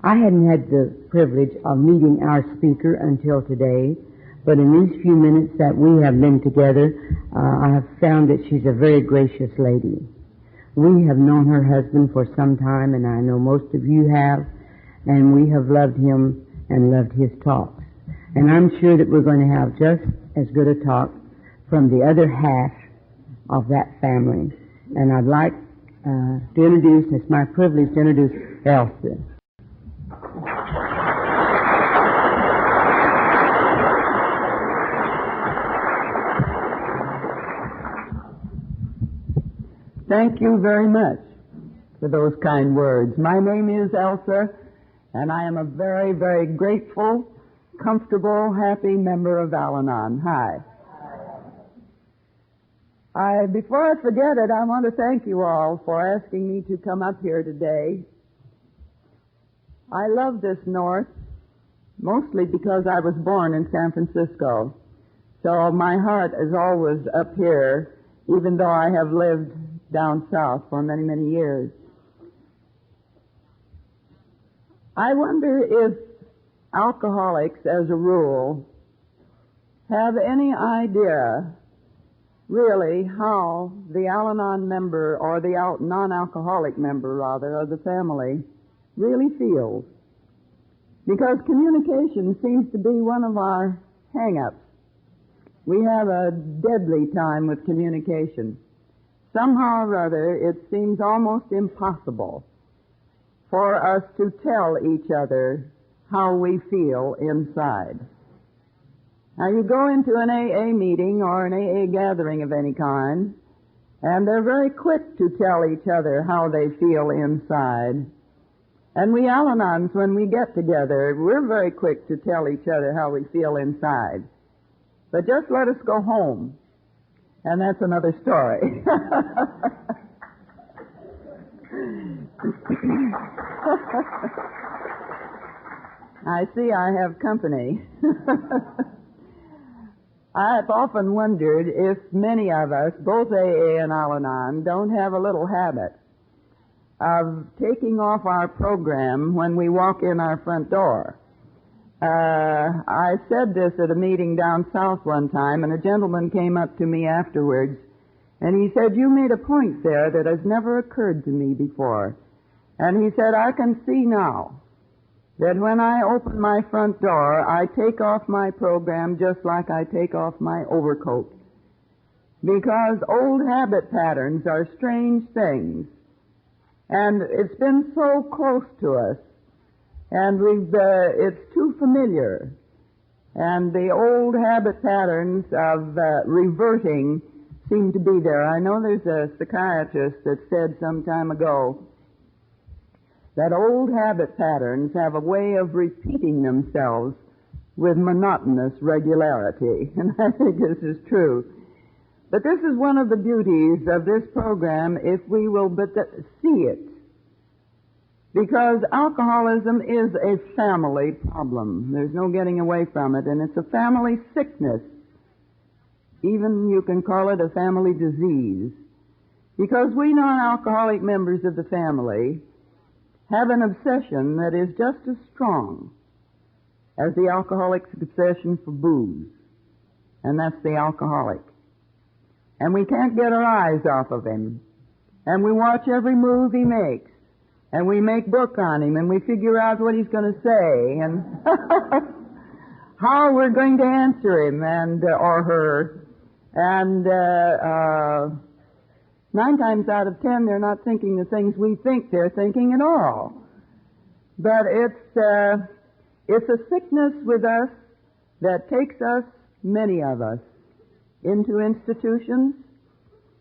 I hadn't had the privilege of meeting our speaker until today, but in these few minutes that we have been together, I have found that she's a very gracious lady. We have known her husband for some time, and I know most of you have, and we have loved him and loved his talks. And I'm sure that we're going to have just as good a talk from the other half of that family. And I'd like to introduce, it's my privilege to introduce Elsa. Thank you very much for those kind words. My name is Elsa, and I am a very, very grateful, comfortable, happy member of Al-Anon. Hi. Before I forget it, I want to thank you all for asking me to come up here today. I love this North, mostly because I was born in San Francisco. So my heart is always up here, even though I have lived down south for many, many years. I wonder if alcoholics, as a rule, have any idea really how the Al-Anon member, or the non-alcoholic member, rather, of the family really feels. Because communication seems to be one of our hang-ups. We have a deadly time with communication. Somehow or other, it seems almost impossible for us to tell each other how we feel inside. Now, you go into an AA meeting or an AA gathering of any kind, and they're very quick to tell each other how they feel inside. And we Al-Anons, when we get together, we're very quick to tell each other how we feel inside. But just let us go home, and that's another story. I see I have company. I've often wondered if many of us, both AA and Al-Anon, don't have a little habit of taking off our program when we walk in our front door. I said this at a meeting down south one time, and a gentleman came up to me afterwards, and he said, "You made a point there that has never occurred to me before." And he said, "I can see now that when I open my front door, I take off my program just like I take off my overcoat. Because old habit patterns are strange things. And it's been so close to us. And it's too familiar. And the old habit patterns of reverting seem to be there. I know there's a psychiatrist that said some time ago that old habit patterns have a way of repeating themselves with monotonous regularity. And I think this is true. But this is one of the beauties of this program, if we will but see it. Because alcoholism is a family problem. There's no getting away from it, and it's a family sickness. Even you can call it a family disease. Because we non-alcoholic members of the family have an obsession that is just as strong as the alcoholic's obsession for booze. And that's the alcoholic. And we can't get our eyes off of him. And we watch every move he makes. And we make book on him, and we figure out what he's going to say, and how we're going to answer him, and or her. And 9 times out of 10, they're not thinking the things we think they're thinking at all. But it's a sickness with us that takes us, many of us, into institutions.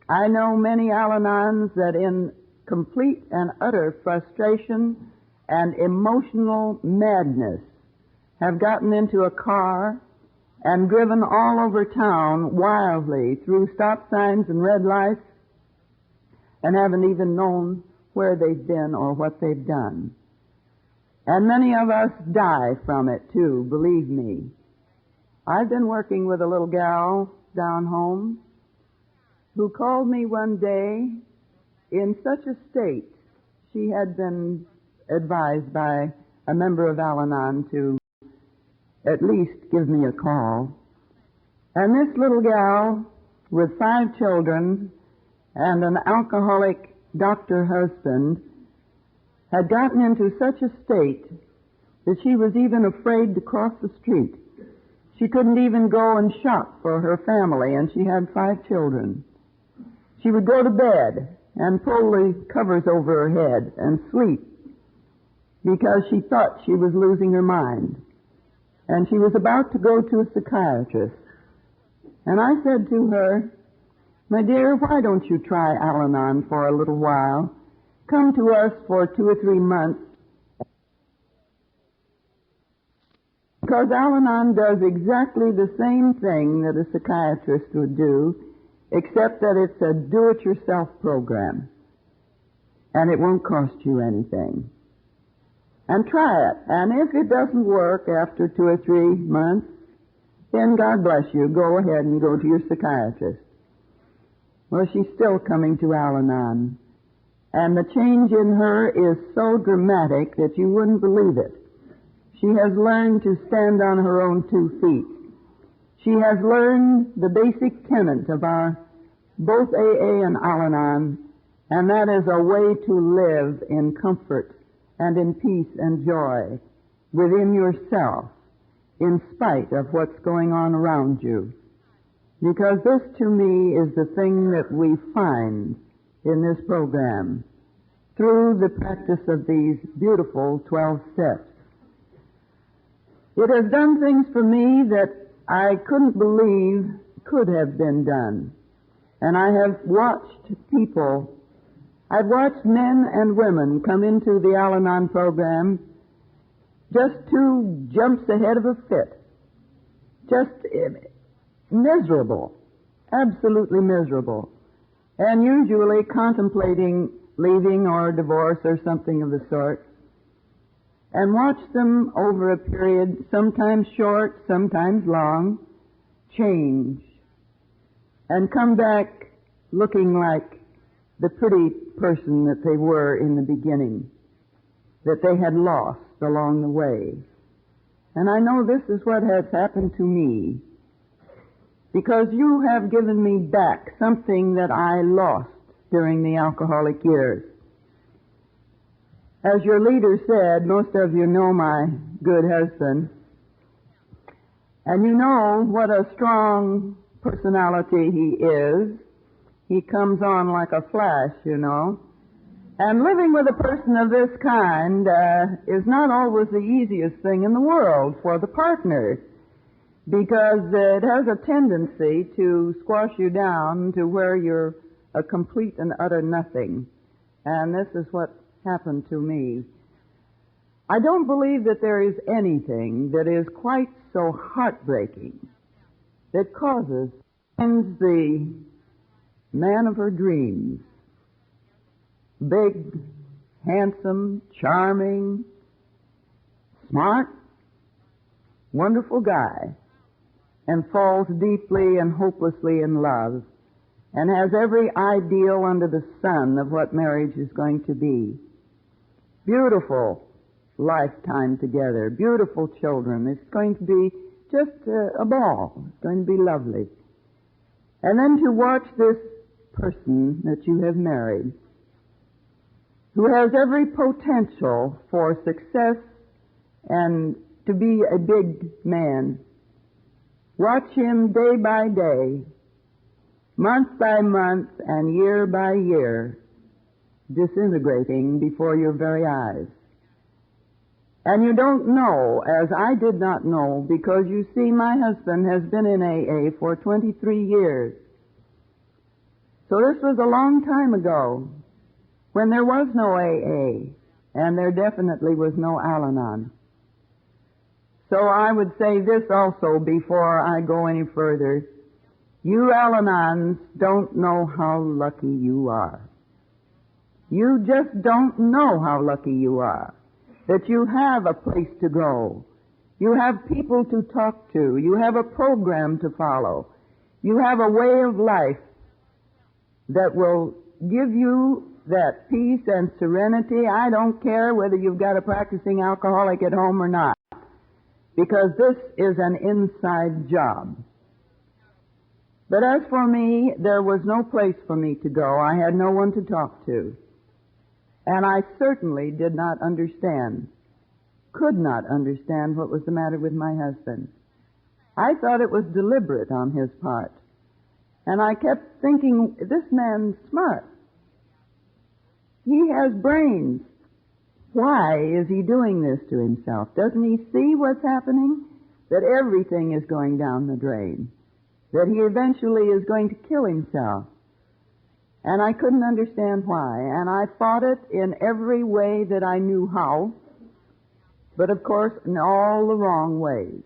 I know many Al-Anons that in complete and utter frustration and emotional madness have gotten into a car and driven all over town wildly through stop signs and red lights and haven't even known where they've been or what they've done. And many of us die from it too, believe me. I've been working with a little gal down home who called me one day in such a state. She had been advised by a member of Al-Anon to at least give me a call. And this little gal with 5 children and an alcoholic doctor husband had gotten into such a state that she was even afraid to cross the street. She couldn't even go and shop for her family, and she had 5 children. She would go to bed and pull the covers over her head and sleep because she thought she was losing her mind. And she was about to go to a psychiatrist. And I said to her, "My dear, why don't you try Al-Anon for a little while? Come to us for 2 or 3 months." Because Al-Anon does exactly the same thing that a psychiatrist would do, except that it's a do-it-yourself program. And it won't cost you anything. And try it. And if it doesn't work after 2 or 3 months, then God bless you. Go ahead and go to your psychiatrist. Well, she's still coming to Al-Anon. And the change in her is so dramatic that you wouldn't believe it. She has learned to stand on her own 2 feet. She has learned the basic tenet of our both AA and Al-Anon, and that is a way to live in comfort and in peace and joy within yourself, in spite of what's going on around you. Because this, to me, is the thing that we find in this program through the practice of these beautiful 12 steps. It has done things for me that I couldn't believe could have been done. And I have watched people, I've watched men and women come into the Al-Anon program just 2 jumps ahead of a fit. Just miserable, absolutely miserable, and usually contemplating leaving or divorce or something of the sort, and watch them over a period, sometimes short, sometimes long, change, and come back looking like the pretty person that they were in the beginning, that they had lost along the way. And I know this is what has happened to me, because you have given me back something that I lost during the alcoholic years. As your leader said, most of you know my good husband, and you know what a strong personality he is. He comes on like a flash, you know. And living with a person of this kind is not always the easiest thing in the world for the partner, because it has a tendency to squash you down to where you're a complete and utter nothing. And this is what happened to me. I don't believe that there is anything that is quite so heartbreaking that causes the man of her dreams, big, handsome, charming, smart, wonderful guy, and falls deeply and hopelessly in love, and has every ideal under the sun of what marriage is going to be. Beautiful lifetime together, beautiful children. It's going to be just a ball. It's going to be lovely. And then to watch this person that you have married, who has every potential for success and to be a big man, watch him day by day, month by month, and year by year, disintegrating before your very eyes. And you don't know, as I did not know, because you see, my husband has been in AA for 23 years. So this was a long time ago, when there was no AA, and there definitely was no Al-Anon. So I would say this also before I go any further. You Al-Anons don't know how lucky you are. You just don't know how lucky you are, that you have a place to go. You have people to talk to. You have a program to follow. You have a way of life that will give you that peace and serenity. I don't care whether you've got a practicing alcoholic at home or not, because this is an inside job. But as for me, there was no place for me to go. I had no one to talk to. And I certainly did not understand, could not understand what was the matter with my husband. I thought it was deliberate on his part. And I kept thinking, this man's smart. He has brains. Why is he doing this to himself? Doesn't he see what's happening? That everything is going down the drain. That he eventually is going to kill himself. And I couldn't understand why. And I fought it in every way that I knew how. But of course, in all the wrong ways.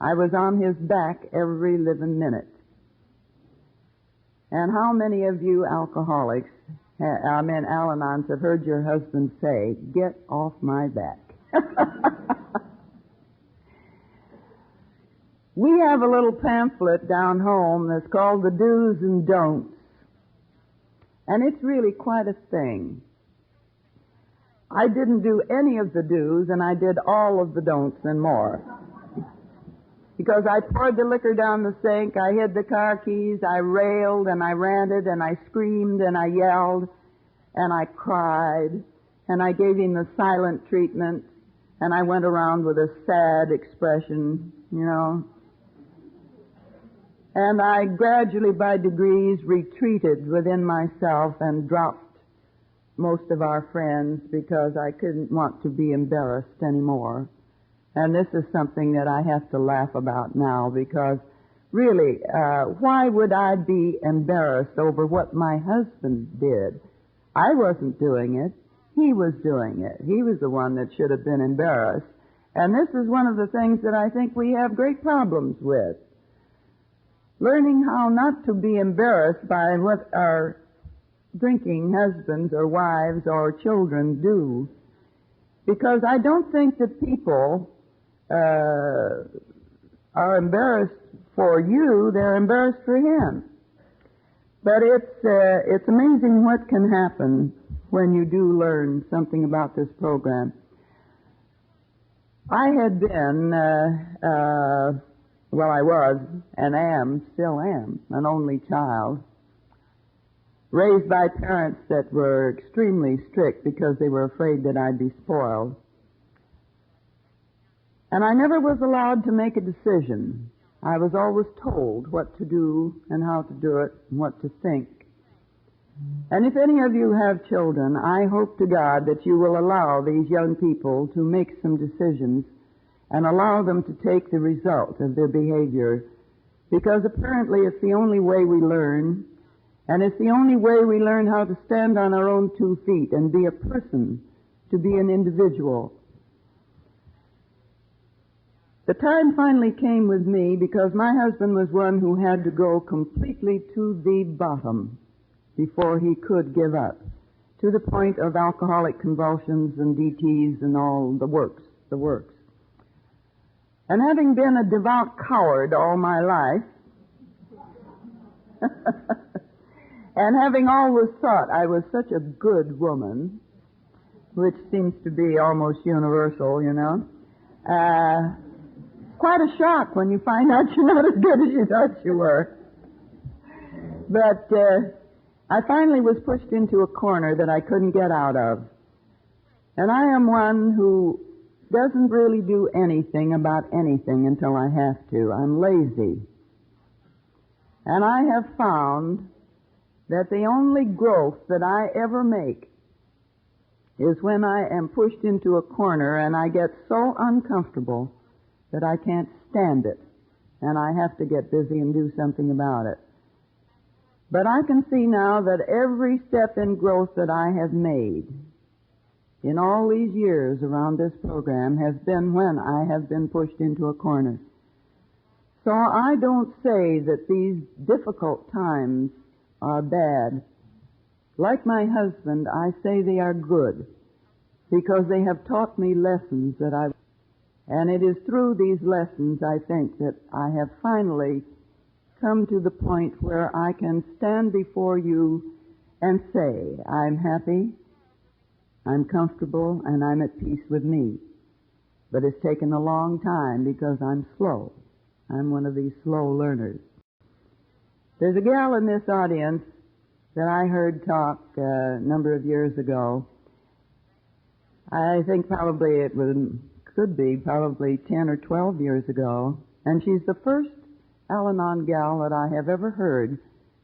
I was on his back every living minute. And how many of you alcoholics, Al-Anons, have heard your husband say, "Get off my back"? We have a little pamphlet down home that's called the Do's and Don'ts. And it's really quite a thing. I didn't do any of the do's, and I did all of the don'ts and more. Because I poured the liquor down the sink, I hid the car keys, I railed and I ranted and I screamed and I yelled and I cried and I gave him the silent treatment and I went around with a sad expression, you know. And I gradually, by degrees, retreated within myself and dropped most of our friends because I couldn't want to be embarrassed anymore. And this is something that I have to laugh about now because really, why would I be embarrassed over what my husband did? I wasn't doing it. He was doing it. He was the one that should have been embarrassed. And this is one of the things that I think we have great problems with. Learning how not to be embarrassed by what our drinking husbands or wives or children do. Because I don't think that people are embarrassed for you, they're embarrassed for him. But it's amazing what can happen when you do learn something about this program. I had been, I was and still am, an only child, raised by parents that were extremely strict because they were afraid that I'd be spoiled. And I never was allowed to make a decision. I was always told what to do and how to do it and what to think. And if any of you have children, I hope to God that you will allow these young people to make some decisions and allow them to take the result of their behavior, because apparently it's the only way we learn, and it's the only way we learn how to stand on our own 2 feet and be a person, to be an individual. The time finally came with me because my husband was one who had to go completely to the bottom before he could give up, to the point of alcoholic convulsions and DTs and all the works. And having been a devout coward all my life, and having always thought I was such a good woman, which seems to be almost universal, you know, quite a shock when you find out you're not as good as you thought you were. But I finally was pushed into a corner that I couldn't get out of. And I am one who doesn't really do anything about anything until I have to. I'm lazy. And I have found that the only growth that I ever make is when I am pushed into a corner and I get so uncomfortable that I can't stand it, and I have to get busy and do something about it. But I can see now that every step in growth that I have made in all these years around this program has been when I have been pushed into a corner. So I don't say that these difficult times are bad. Like my husband, I say they are good, because they have taught me lessons and it is through these lessons, I think, that I have finally come to the point where I can stand before you and say, I'm happy, I'm comfortable, and I'm at peace with me. But it's taken a long time because I'm slow. I'm one of these slow learners. There's a gal in this audience that I heard talk a number of years ago. I think probably could be probably 10 or 12 years ago. And she's the first Al-Anon gal that I have ever heard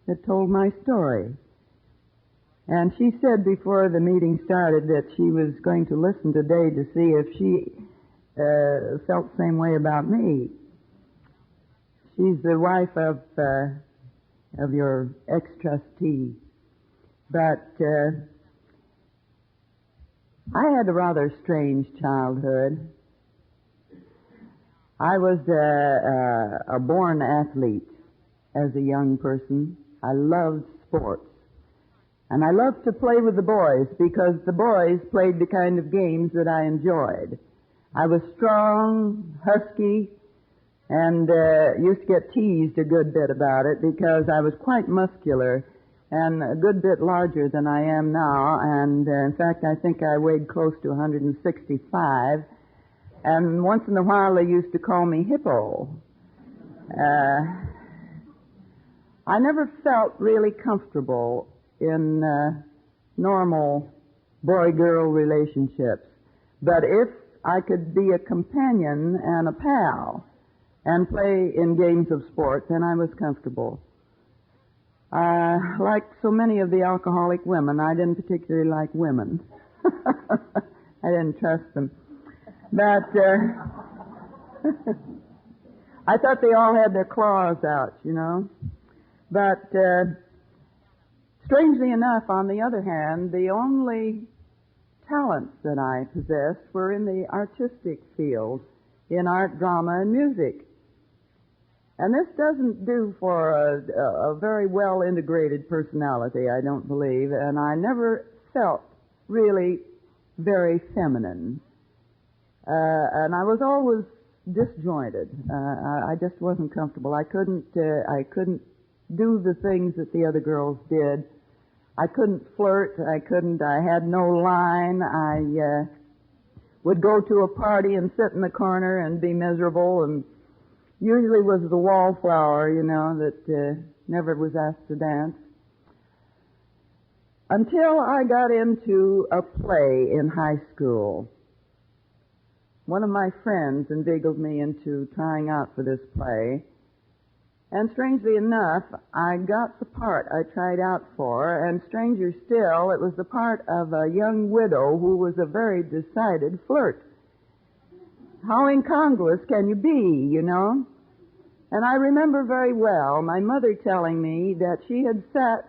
that told my story. And she said before the meeting started that she was going to listen today to see if she felt the same way about me. She's the wife of your ex-trustee. But I had a rather strange childhood. I was a born athlete as a young person. I loved sports. And I loved to play with the boys because the boys played the kind of games that I enjoyed. I was strong, husky, and used to get teased a good bit about it because I was quite muscular and a good bit larger than I am now. And in fact, I think I weighed close to 165. And once in a while, they used to call me Hippo. I never felt really comfortable in normal boy-girl relationships. But if I could be a companion and a pal and play in games of sport, then I was comfortable. Like so many of the alcoholic women, I didn't particularly like women. I didn't trust them. But I thought they all had their claws out, you know. But strangely enough, on the other hand, the only talents that I possessed were in the artistic field, in art, drama, and music. And this doesn't do for a very well-integrated personality, I don't believe, and I never felt really very feminine. And I was always disjointed. I just wasn't comfortable. I couldn't do the things that the other girls did. I couldn't flirt. I had no line. I would go to a party and sit in the corner and be miserable, and usually was the wallflower, you know, that never was asked to dance. Until I got into a play in high school. One of my friends inveigled me into trying out for this play. And strangely enough, I got the part I tried out for, and stranger still, it was the part of a young widow who was a very decided flirt. How incongruous can you be, you know? And I remember very well my mother telling me that she had sat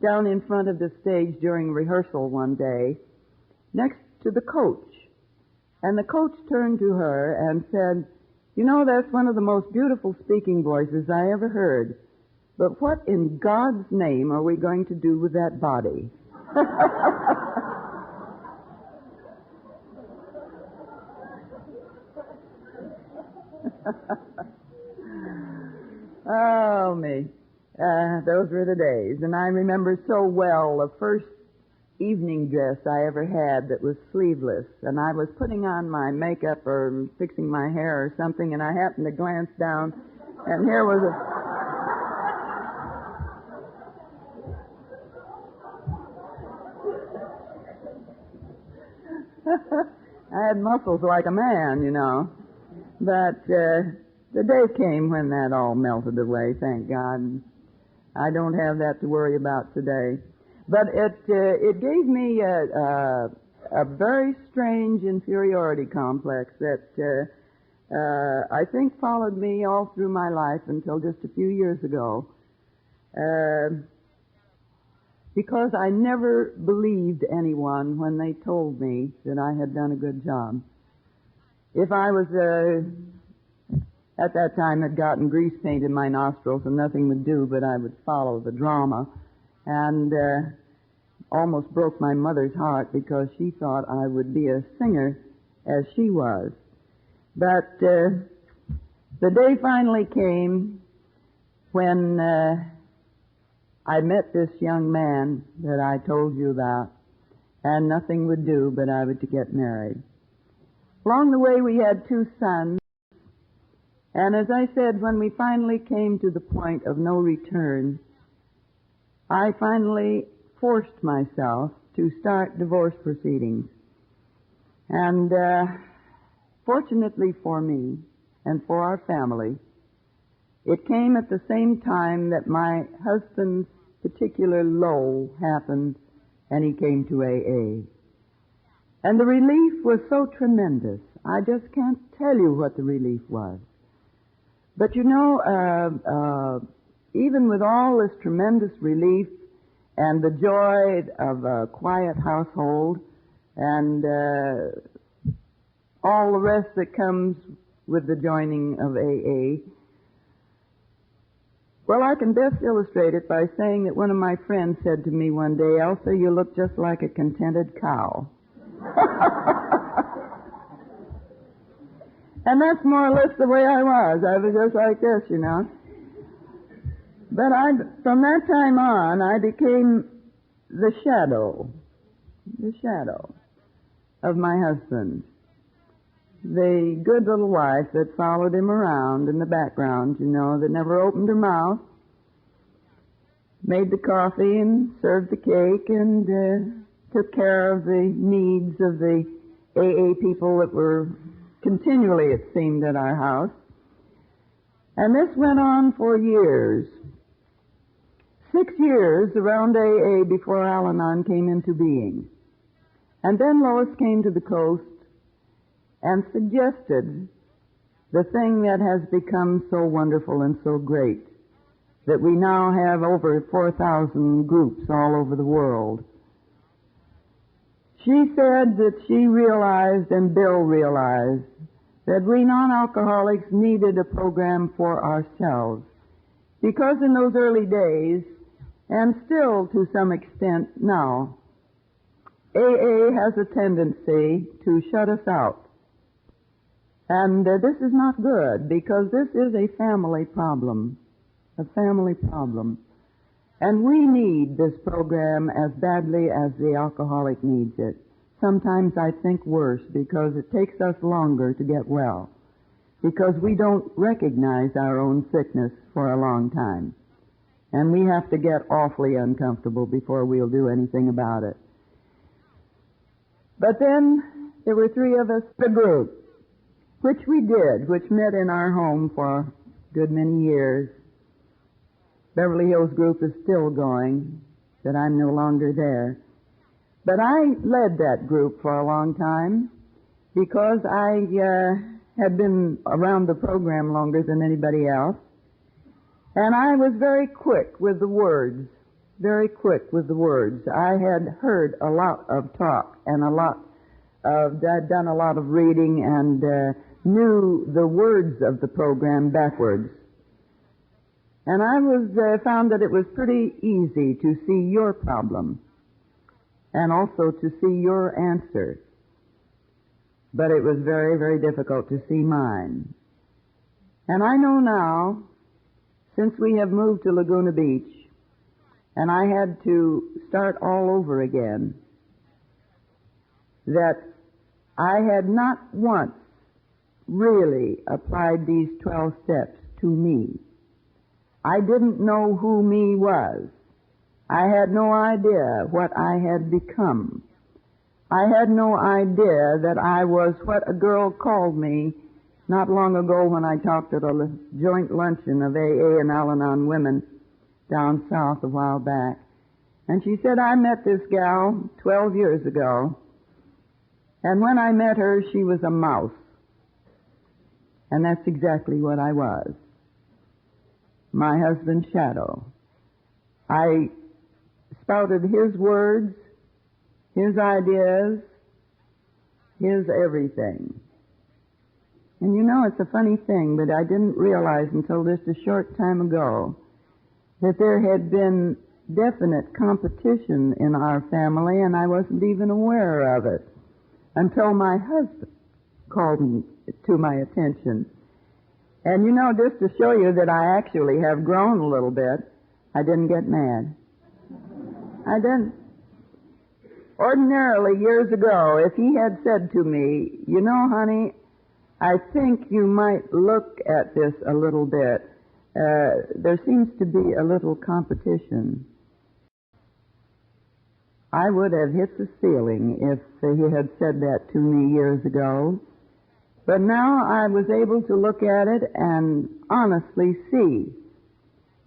down in front of the stage during rehearsal one day next to the coach. And the coach turned to her and said, "You know, that's one of the most beautiful speaking voices I ever heard. But what in God's name are we going to do with that body?" Oh, me. Those were the days. And I remember so well the first evening dress I ever had that was sleeveless. And I was putting on my makeup or fixing my hair or something, and I happened to glance down, and here was I had muscles like a man, you know. But the day came when that all melted away, thank God. I don't have that to worry about today. But it gave me a very strange inferiority complex that I think followed me all through my life until just a few years ago. Because I never believed anyone when they told me that I had done a good job. If I was, at that time, had gotten grease paint in my nostrils and nothing would do, but I would follow the drama, and almost broke my mother's heart because she thought I would be a singer as she was. But the day finally came when I met this young man that I told you about, and nothing would do but I would to get married. Along the way we had 2 sons, and as I said, when we finally came to the point of no return, I finally forced myself to start divorce proceedings. And fortunately for me and for our family, it came at the same time that my husband's particular low happened, and he came to AA. And the relief was so tremendous. I just can't tell you what the relief was. But you know, even with all this tremendous relief and the joy of a quiet household and all the rest that comes with the joining of AA, well, I can best illustrate it by saying that one of my friends said to me one day, "Elsa, you look just like a contented cow." And that's more or less the way I was. I was just like this, you know. But from that time on, I became the shadow of my husband. The good little wife that followed him around in the background, you know, that never opened her mouth, made the coffee and served the cake and took care of the needs of the AA people that were continually, it seemed, at our house. And this went on for years. 6 years around AA before Al-Anon came into being. And then Lois came to the coast and suggested the thing that has become so wonderful and so great, that we now have over 4,000 groups all over the world. She said that she realized, and Bill realized, that we non-alcoholics needed a program for ourselves. Because in those early days, and still to some extent now, AA has a tendency to shut us out. And this is not good, because this is a family problem. A family problem. And we need this program as badly as the alcoholic needs it. Sometimes I think worse, because it takes us longer to get well, because we don't recognize our own sickness for a long time. And we have to get awfully uncomfortable before we'll do anything about it. But then there were 3 of us, the group, which we did, which met in our home for a good many years. Beverly Hills group is still going, but I'm no longer there. But I led that group for a long time because I had been around the program longer than anybody else. And I was very quick with the words, very quick with the words. I had heard a lot of talk and I'd done a lot of reading and knew the words of the program backwards. And I found that it was pretty easy to see your problem and also to see your answer. But it was very, very difficult to see mine. And I know now, since we have moved to Laguna Beach, and I had to start all over again, that I had not once really applied these 12 steps to me. I didn't know who me was. I had no idea what I had become. I had no idea that I was what a girl called me not long ago when I talked at a joint luncheon of AA and Al-Anon women down south a while back. And she said, I met this gal 12 years ago, and when I met her, she was a mouse. And that's exactly what I was. My husband's shadow. I spouted his words, his ideas, his everything. And you know, it's a funny thing, but I didn't realize until just a short time ago that there had been definite competition in our family, and I wasn't even aware of it until my husband called me to my attention. And you know, just to show you that I actually have grown a little bit, I didn't get mad. I didn't. Ordinarily, years ago, if he had said to me, you know, honey, I think you might look at this a little bit. There seems to be a little competition. I would have hit the ceiling if he had said that to me years ago. But now I was able to look at it and honestly see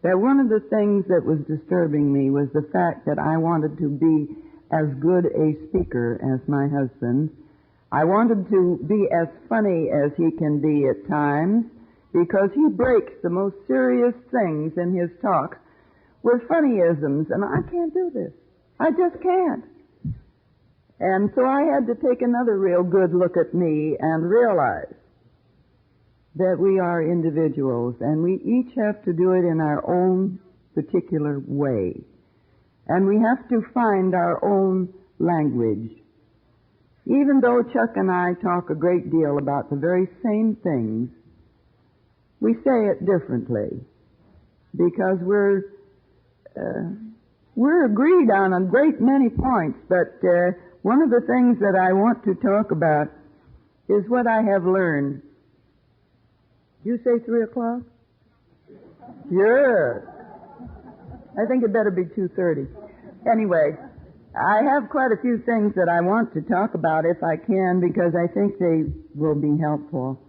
that one of the things that was disturbing me was the fact that I wanted to be as good a speaker as my husband. I wanted to be as funny as he can be at times, because he breaks the most serious things in his talks with funnyisms, and I can't do this. I just can't. And so I had to take another real good look at me and realize that we are individuals, and we each have to do it in our own particular way. And we have to find our own language. Even though Chuck and I talk a great deal about the very same things, we say it differently, because we're agreed on a great many points, but one of the things that I want to talk about is what I have learned. You say 3 o'clock? Yeah. I think it better be 2:30. Anyway, I have quite a few things that I want to talk about if I can, because I think they will be helpful.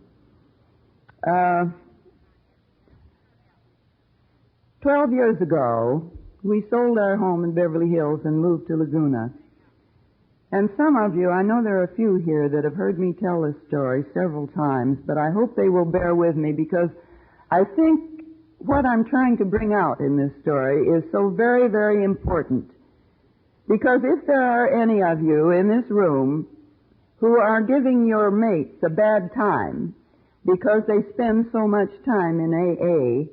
12 years ago, we sold our home in Beverly Hills and moved to Laguna. And some of you, I know there are a few here that have heard me tell this story several times, but I hope they will bear with me, because I think what I'm trying to bring out in this story is so very, very important. Because if there are any of you in this room who are giving your mates a bad time because they spend so much time in AA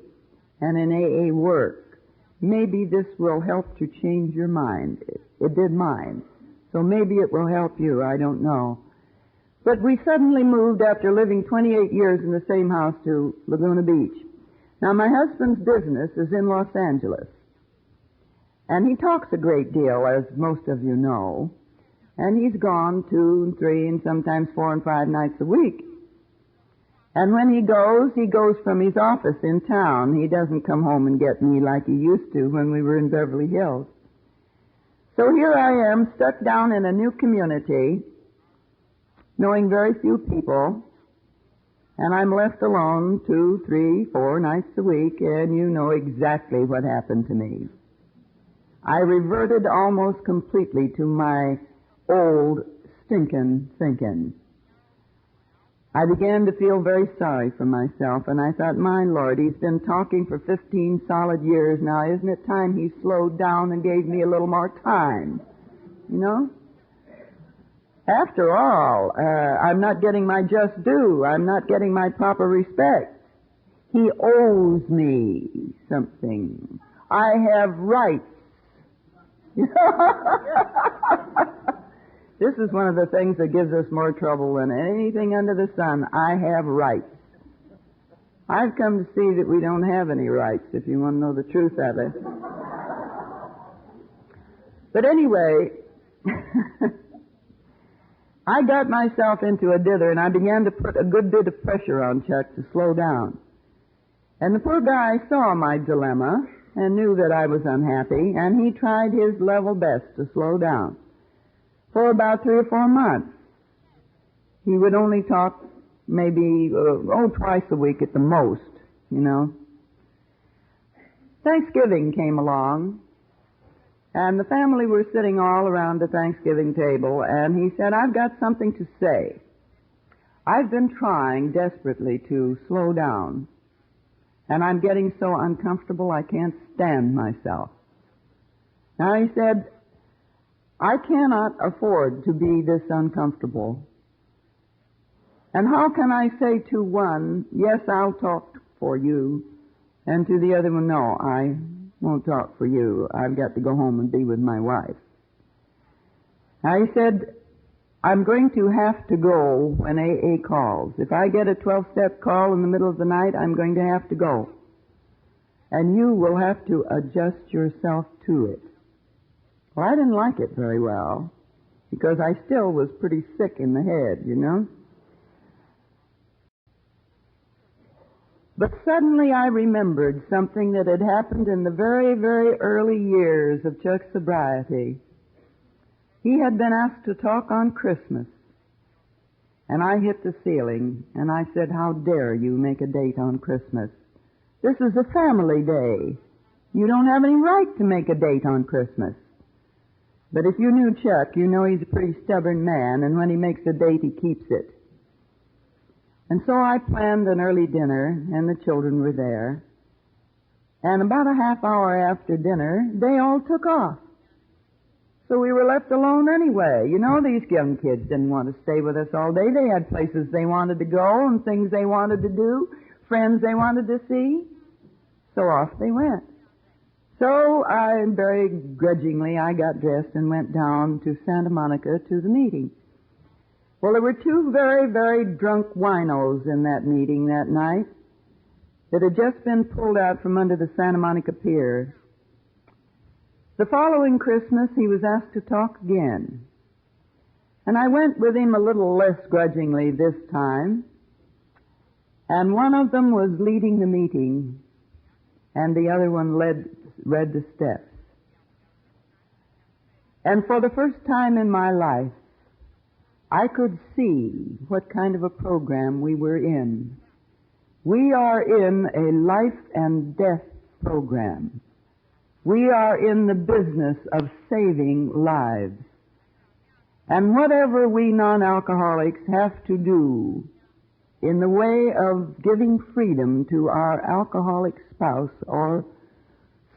and in AA work, maybe this will help to change your mind. It did mine. So maybe it will help you, I don't know. But we suddenly moved after living 28 years in the same house to Laguna Beach. Now, my husband's business is in Los Angeles. And he talks a great deal, as most of you know. And he's gone 2 and 3 and sometimes 4 and 5 nights a week. And when he goes from his office in town. He doesn't come home and get me like he used to when we were in Beverly Hills. So here I am, stuck down in a new community, knowing very few people, and I'm left alone 2, 3, 4 nights a week, and you know exactly what happened to me. I reverted almost completely to my old stinking thinking. I began to feel very sorry for myself, and I thought, my Lord, he's been talking for 15 solid years now. Isn't it time he slowed down and gave me a little more time? You know? After all, I'm not getting my just due. I'm not getting my proper respect. He owes me something. I have rights. This is one of the things that gives us more trouble than anything under the sun. I have rights. I've come to see that we don't have any rights, if you want to know the truth of it. But anyway, I got myself into a dither, and I began to put a good bit of pressure on Chuck to slow down. And the poor guy saw my dilemma and knew that I was unhappy, and he tried his level best to slow down. For about 3 or 4 months. He would only talk maybe, twice a week at the most, you know. Thanksgiving came along, and the family were sitting all around the Thanksgiving table, and he said, I've got something to say. I've been trying desperately to slow down, and I'm getting so uncomfortable I can't stand myself. Now, he said, I cannot afford to be this uncomfortable. And how can I say to one, yes, I'll talk for you, and to the other one, no, I won't talk for you. I've got to go home and be with my wife. Now, he said, I'm going to have to go when AA calls. If I get a 12-step call in the middle of the night, I'm going to have to go. and you will have to adjust yourself to it. Well, I didn't like it very well, because I still was pretty sick in the head, you know. But suddenly I remembered something that had happened in the very, very early years of Chuck's sobriety. He had been asked to talk on Christmas, and I hit the ceiling, and I said, "How dare you make a date on Christmas? This is a family day. You don't have any right to make a date on Christmas." But if you knew Chuck, you know he's a pretty stubborn man, and when he makes a date, he keeps it. And so I planned an early dinner, and the children were there. And about a half hour after dinner, they all took off. So we were left alone anyway. You know, these young kids didn't want to stay with us all day. They had places they wanted to go and things they wanted to do, friends they wanted to see. So off they went. So I, very grudgingly, I got dressed and went down to Santa Monica to the meeting. Well, there were two very, very drunk winos in that meeting that night that had just been pulled out from under the Santa Monica Pier. The following Christmas, he was asked to talk again. And I went with him a little less grudgingly this time. And one of them was leading the meeting, and the other one read the steps. And for the first time in my life, I could see what kind of a program we were in. We are in a life and death program. We are in the business of saving lives. And whatever we non-alcoholics have to do in the way of giving freedom to our alcoholic spouse or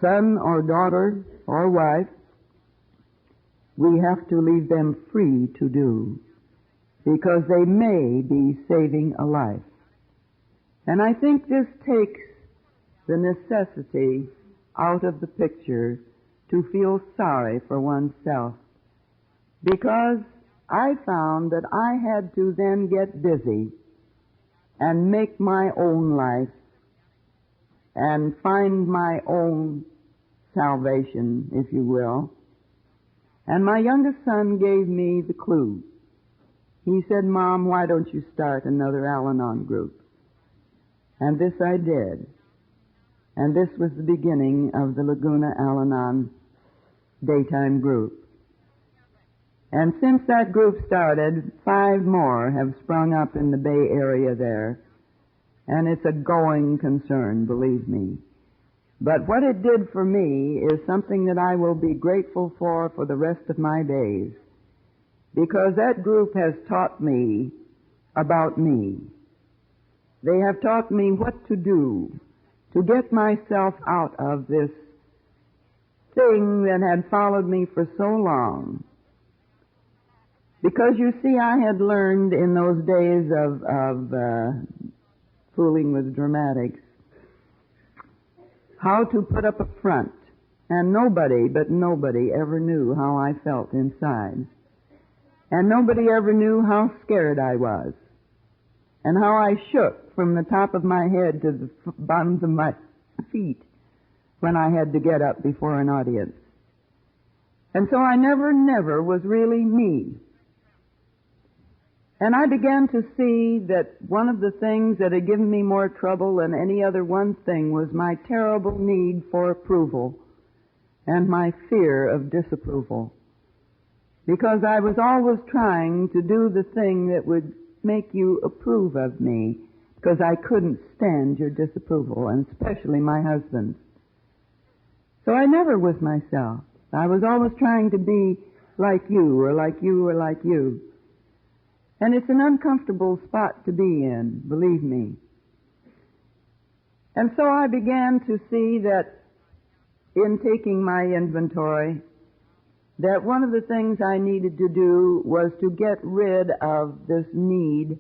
son or daughter or wife, we have to leave them free to do, because they may be saving a life. And I think this takes the necessity out of the picture to feel sorry for oneself, because I found that I had to then get busy and make my own life and find my own salvation, if you will. And my youngest son gave me the clue. He said, "Mom, why don't you start another Al-Anon group?" And this I did. And this was the beginning of the Laguna Al-Anon daytime group. And since that group started, 5 more have sprung up in the Bay Area there. And it's a going concern, believe me. But what it did for me is something that I will be grateful for the rest of my days, because that group has taught me about me. They have taught me what to do to get myself out of this thing that had followed me for so long. Because you see, I had learned in those days of fooling with dramatics how to put up a front, and nobody ever knew how I felt inside. And nobody ever knew how scared I was, and how I shook from the top of my head to the bottoms of my feet when I had to get up before an audience. And so I never was really me. And I began to see that one of the things that had given me more trouble than any other one thing was my terrible need for approval and my fear of disapproval. Because I was always trying to do the thing that would make you approve of me, because I couldn't stand your disapproval, and especially my husband's. So I never was myself. I was always trying to be like you, or like you, or like you. And it's an uncomfortable spot to be in, believe me. And so I began to see that in taking my inventory, that one of the things I needed to do was to get rid of this need.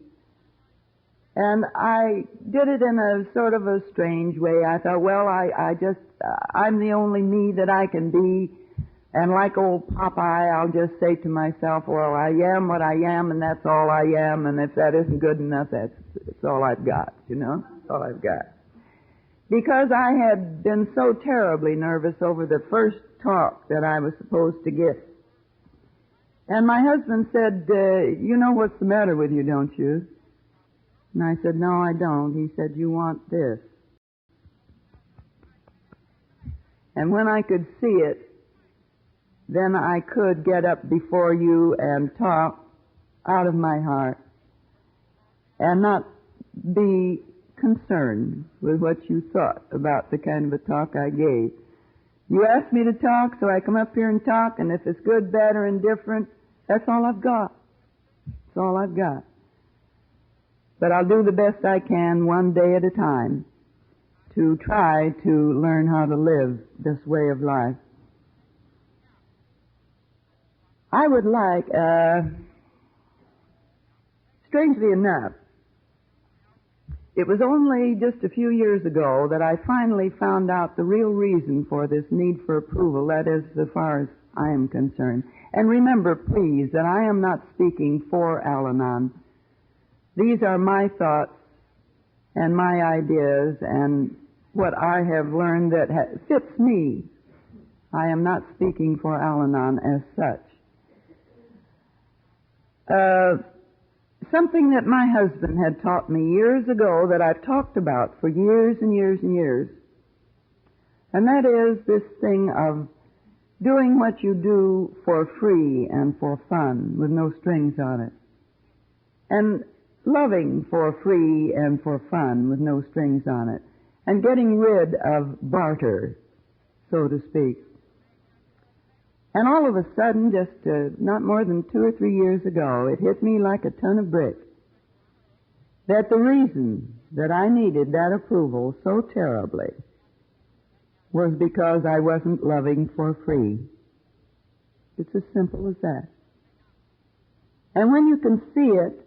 And I did it in a sort of a strange way. I thought, well, I'm the only me that I can be. And like old Popeye, I'll just say to myself, well, I am what I am, and that's all I am, and if that isn't good enough, that's all I've got, you know? That's all I've got. because I had been so terribly nervous over the first talk that I was supposed to give. And my husband said, you know what's the matter with you, don't you? And I said, no, I don't. He said, you want this. And when I could see it, then I could get up before you and talk out of my heart and not be concerned with what you thought about the kind of a talk I gave. You asked me to talk, so I come up here and talk, and if it's good, bad, or indifferent, that's all I've got. That's all I've got. But I'll do the best I can one day at a time to try to learn how to live this way of life. I would like, strangely enough, it was only just a few years ago that I finally found out the real reason for this need for approval, that is, as far as I am concerned. And remember, please, that I am not speaking for Al-Anon. These are my thoughts and my ideas and what I have learned that fits me. I am not speaking for Al-Anon as such. Something that my husband had taught me years ago that I've talked about for years and years and years, and that is this thing of doing what you do for free and for fun with no strings on it, and loving for free and for fun with no strings on it, and getting rid of barter, so to speak. And all of a sudden, just not more than 2 or 3 years ago, it hit me like a ton of bricks that the reason that I needed that approval so terribly was because I wasn't loving for free. It's as simple as that. And when you can see it,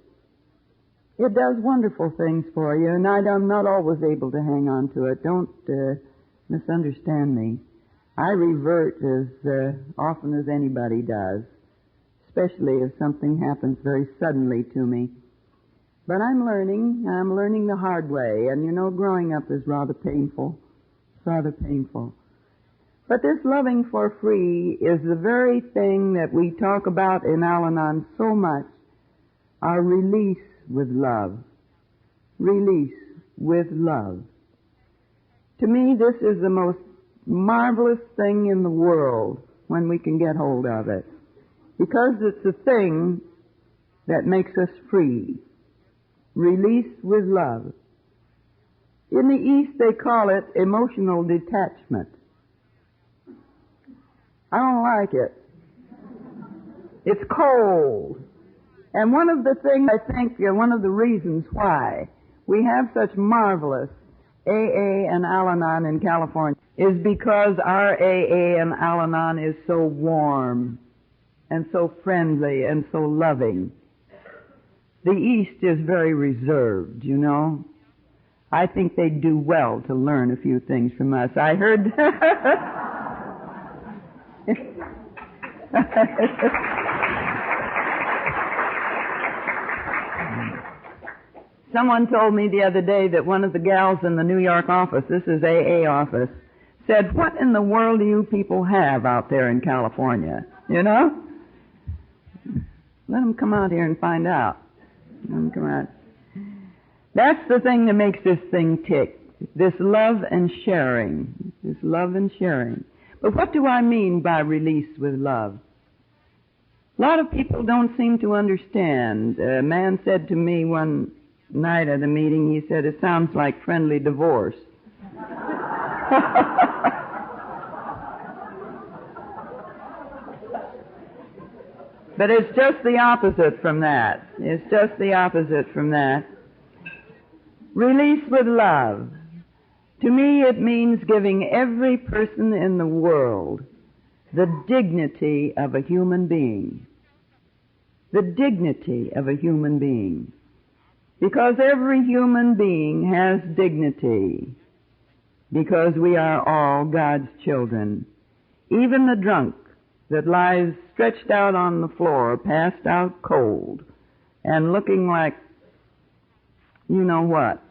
it does wonderful things for you, and I'm not always able to hang on to it. Don't misunderstand me. I revert as often as anybody does, especially if something happens very suddenly to me. But I'm learning the hard way, and you know, growing up is rather painful. It's rather painful. But this loving for free is the very thing that we talk about in Al-Anon so much, our release with love. Release with love. To me, this is the most marvelous thing in the world when we can get hold of it, because it's the thing that makes us free. Release with love. In the East, they call it emotional detachment. I don't like it. It's cold. And one of the things, I think, one of the reasons why we have such marvelous AA and Al-Anon in California is because our AA and Al-Anon is so warm and so friendly and so loving. The East is very reserved, you know. I think they'd do well to learn a few things from us. I heard someone told me the other day that one of the gals in the New York office, this is AA office, said, "What in the world do you people have out there in California?" You know? Let them come out here and find out. Let them come out. That's the thing that makes this thing tick. This love and sharing. This love and sharing. But what do I mean by release with love? A lot of people don't seem to understand. A man said to me one night at a meeting, he said, "It sounds like friendly divorce." But it's just the opposite from that. It's just the opposite from that. Release with love. To me, it means giving every person in the world the dignity of a human being. The dignity of a human being. Because every human being has dignity. Because we are all God's children. Even the drunk that lies stretched out on the floor, passed out cold, and looking like you know what,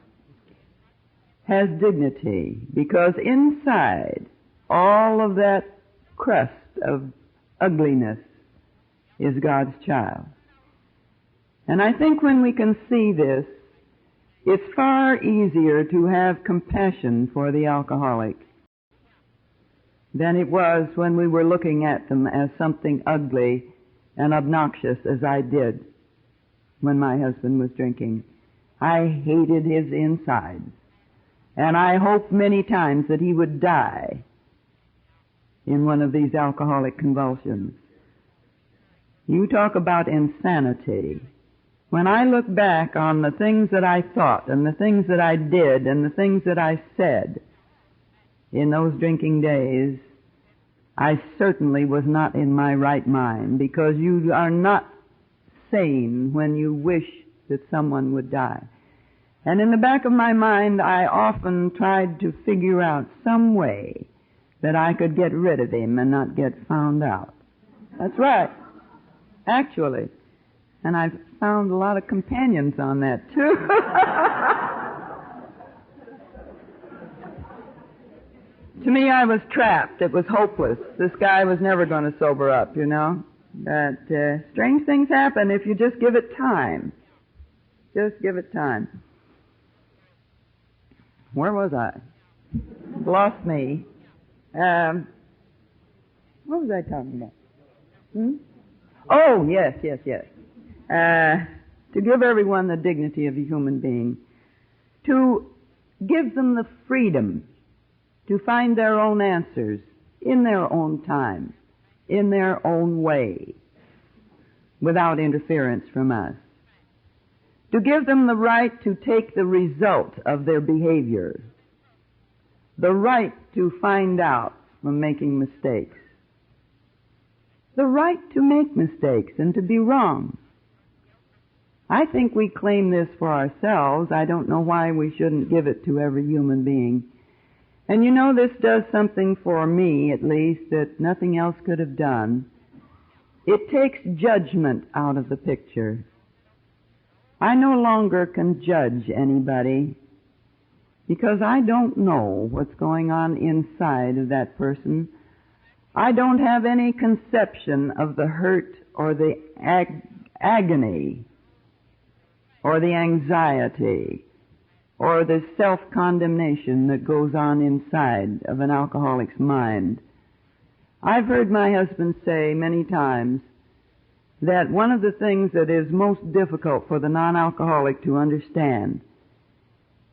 has dignity, because inside all of that crust of ugliness is God's child. And I think when we can see this, it's far easier to have compassion for the alcoholic than it was when we were looking at them as something ugly and obnoxious, as I did when my husband was drinking. I hated his insides, and I hoped many times that he would die in one of these alcoholic convulsions. You talk about insanity. When I look back on the things that I thought and the things that I did and the things that I said in those drinking days, I certainly was not in my right mind, because you are not sane when you wish that someone would die. And in the back of my mind, I often tried to figure out some way that I could get rid of him and not get found out. That's right. Actually. And I've found a lot of companions on that, too. To me, I was trapped. It was hopeless. This guy was never going to sober up, you know. But strange things happen if you just give it time. Just give it time. Where was I? Lost me. What was I talking about? Oh, yes. To give everyone the dignity of a human being. To give them the freedom to find their own answers in their own time, in their own way, without interference from us. To give them the right to take the result of their behavior, the right to find out from making mistakes, the right to make mistakes and to be wrong. I think we claim this for ourselves. I don't know why we shouldn't give it to every human being. And you know, this does something for me, at least, that nothing else could have done. It takes judgment out of the picture. I no longer can judge anybody because I don't know what's going on inside of that person. I don't have any conception of the hurt or the agony or the anxiety or the self-condemnation that goes on inside of an alcoholic's mind. I've heard my husband say many times that one of the things that is most difficult for the non-alcoholic to understand,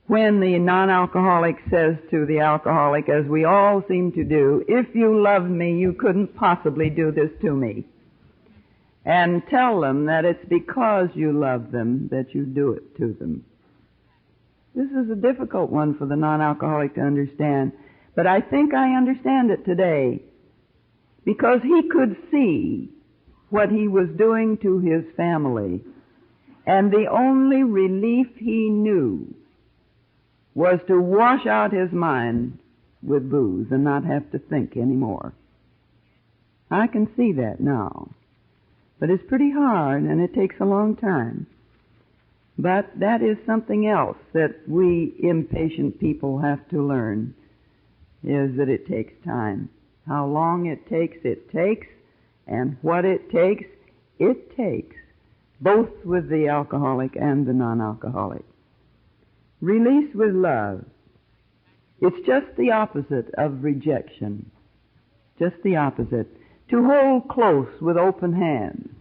when the non-alcoholic says to the alcoholic, as we all seem to do, if you loved me, you couldn't possibly do this to me. And tell them that it's because you love them that you do it to them. This is a difficult one for the non-alcoholic to understand, but I think I understand it today because he could see what he was doing to his family, and the only relief he knew was to wash out his mind with booze and not have to think anymore. I can see that now, but it's pretty hard and it takes a long time. But that is something else that we impatient people have to learn, is that it takes time. How long it takes, and what it takes, both with the alcoholic and the non-alcoholic. Release with love. It's just the opposite of rejection. Just the opposite. To hold close with open hands.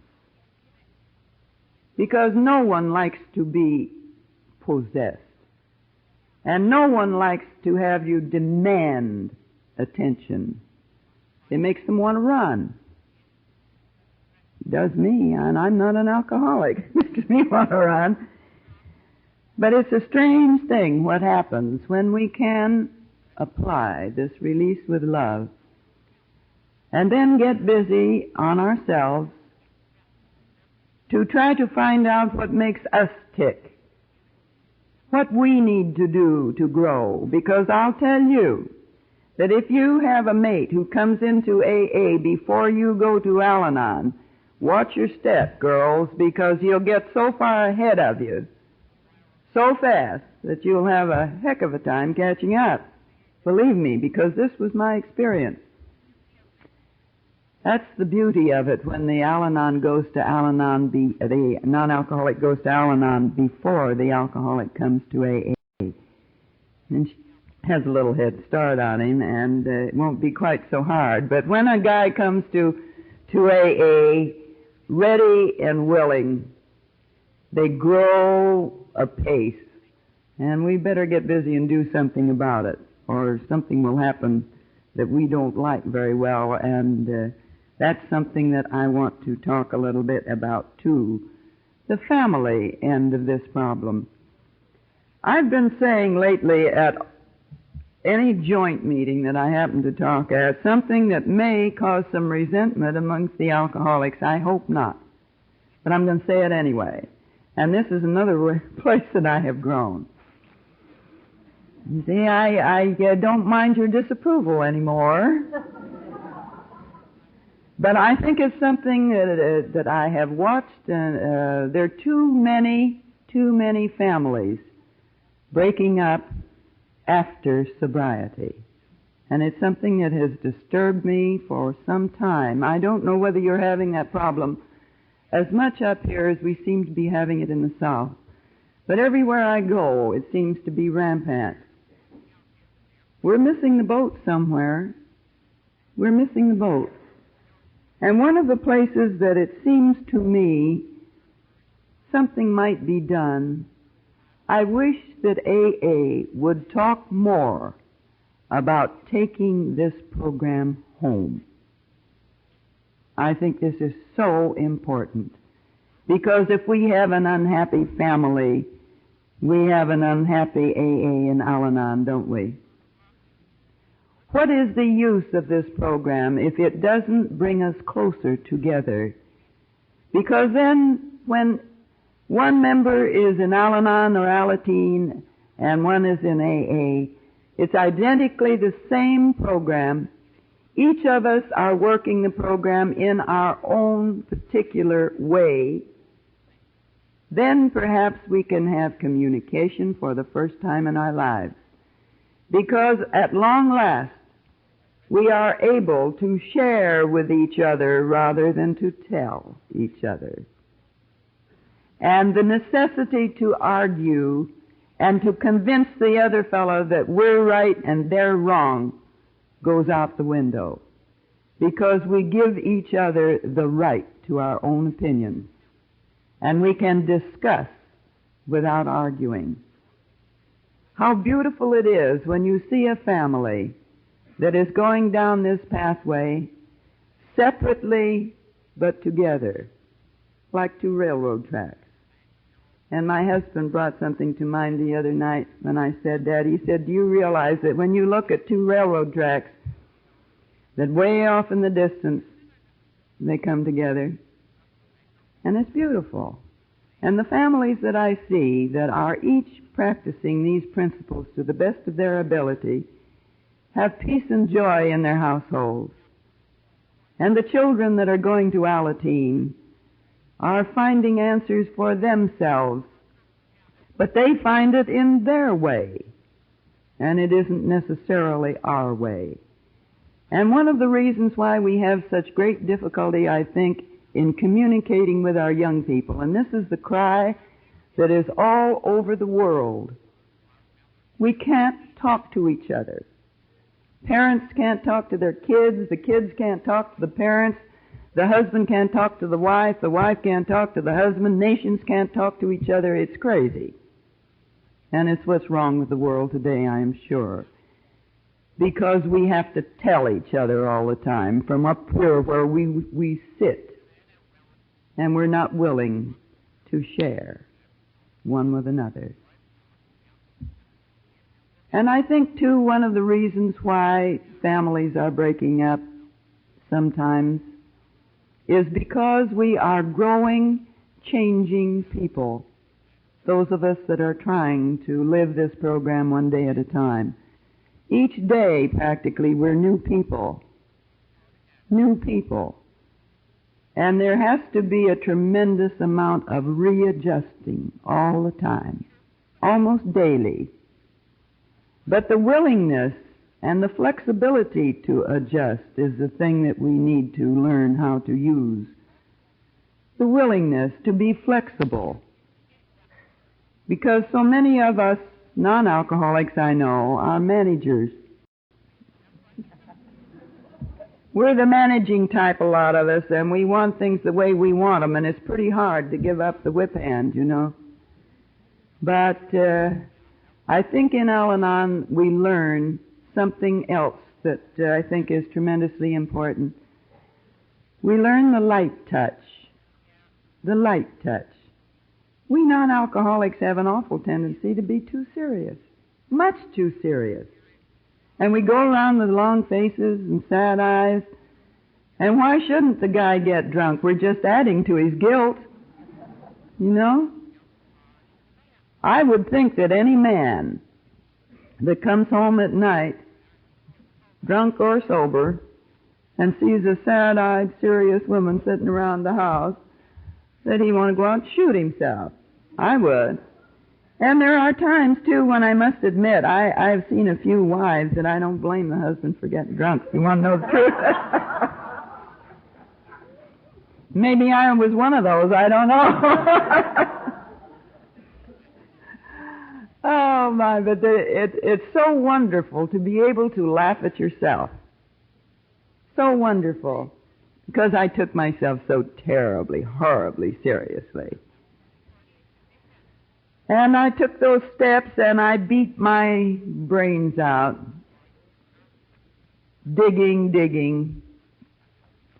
Because no one likes to be possessed. And no one likes to have you demand attention. It makes them want to run. It does me, and I'm not an alcoholic. It makes me want to run. But it's a strange thing what happens when we can apply this release with love and then get busy on ourselves to try to find out what makes us tick, what we need to do to grow. Because I'll tell you that if you have a mate who comes into AA before you go to Al-Anon, watch your step, girls, because he'll get so far ahead of you, so fast that you'll have a heck of a time catching up. Believe me, because this was my experience. That's the beauty of it when the Al-Anon goes to Al-Anon, the non-alcoholic goes to Al-Anon before the alcoholic comes to AA. And she has a little head start on him, and it won't be quite so hard. But when a guy comes to AA ready and willing, they grow apace. And we better get busy and do something about it, or something will happen that we don't like very well, and that's something that I want to talk a little bit about too, the family end of this problem. I've been saying lately at any joint meeting that I happen to talk at, something that may cause some resentment amongst the alcoholics. I hope not. But I'm going to say it anyway. And this is another place that I have grown. You see, I don't mind your disapproval anymore. But I think it's something that I have watched, and there are too many families breaking up after sobriety. And it's something that has disturbed me for some time. I don't know whether you're having that problem as much up here as we seem to be having it in the South. But everywhere I go, it seems to be rampant. We're missing the boat somewhere. We're missing the boat. And one of the places that it seems to me something might be done, I wish that AA would talk more about taking this program home. I think this is so important. Because if we have an unhappy family, we have an unhappy AA and Al-Anon, don't we? What is the use of this program if it doesn't bring us closer together? Because then when one member is in Al-Anon or Alateen and one is in AA, it's identically the same program. Each of us are working the program in our own particular way. Then perhaps we can have communication for the first time in our lives. Because at long last, we are able to share with each other rather than to tell each other. And the necessity to argue and to convince the other fellow that we're right and they're wrong goes out the window, because we give each other the right to our own opinions, and we can discuss without arguing. How beautiful it is when you see a family that is going down this pathway separately but together, like two railroad tracks. And my husband brought something to mind the other night when I said that. He said, do you realize that when you look at two railroad tracks, that way off in the distance, they come together? And it's beautiful. And the families that I see that are each practicing these principles to the best of their ability have peace and joy in their households. And the children that are going to Alateen are finding answers for themselves, but they find it in their way, and it isn't necessarily our way. And one of the reasons why we have such great difficulty, I think, in communicating with our young people, and this is the cry that is all over the world, we can't talk to each other. Parents can't talk to their kids, the kids can't talk to the parents, the husband can't talk to the wife can't talk to the husband, nations can't talk to each other. It's crazy. And it's what's wrong with the world today, I am sure. Because we have to tell each other all the time from up here where we sit, and we're not willing to share one with another. And I think, too, one of the reasons why families are breaking up sometimes is because we are growing, changing people. Those of us that are trying to live this program one day at a time. Each day, practically, we're new people. New people. And there has to be a tremendous amount of readjusting all the time. almost daily. But the willingness and the flexibility to adjust is the thing that we need to learn how to use. The willingness to be flexible. Because so many of us non-alcoholics I know are managers. We're the managing type, a lot of us, and we want things the way we want them, and it's pretty hard to give up the whip hand, you know. But I think in Al-Anon we learn something else that I think is tremendously important. We learn the light touch. The light touch. We non-alcoholics have an awful tendency to be too serious. Much too serious. And we go around with long faces and sad eyes. And why shouldn't the guy get drunk? We're just adding to his guilt. You know? I would think that any man that comes home at night, drunk or sober, and sees a sad-eyed, serious woman sitting around the house, that he want to go out and shoot himself. I would. And there are times, too, when I must admit, I've seen a few wives that I don't blame the husband for getting drunk. You want to know the truth? Maybe I was one of those. I don't know. Oh, my, but it's so wonderful to be able to laugh at yourself. So wonderful. Because I took myself so terribly, horribly seriously. And I took those steps and I beat my brains out, digging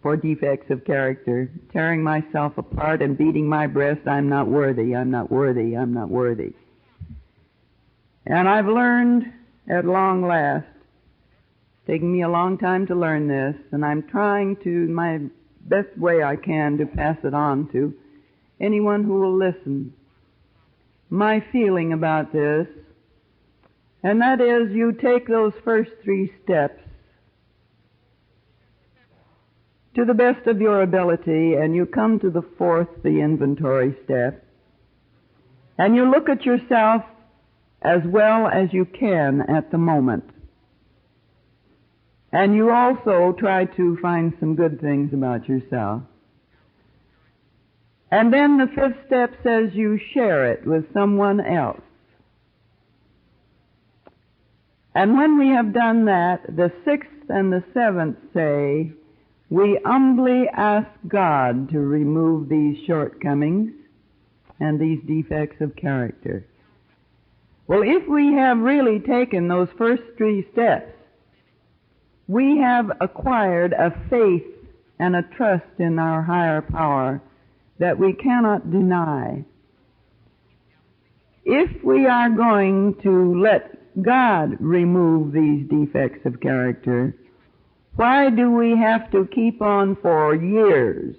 for defects of character, tearing myself apart and beating my breast, I'm not worthy, I'm not worthy, I'm not worthy. And I've learned at long last, it's taken me a long time to learn this, and I'm trying to, my best way I can, to pass it on to anyone who will listen. My feeling about this, and that is you take those first 3 steps to the best of your ability, and you come to the 4th, the inventory step, and you look at yourself as well as you can at the moment. And you also try to find some good things about yourself. And then the 5th step says you share it with someone else. And when we have done that, the 6th and the 7th say, we humbly ask God to remove these shortcomings and these defects of character. Well, if we have really taken those first 3 steps, we have acquired a faith and a trust in our higher power that we cannot deny. If we are going to let God remove these defects of character, why do we have to keep on for years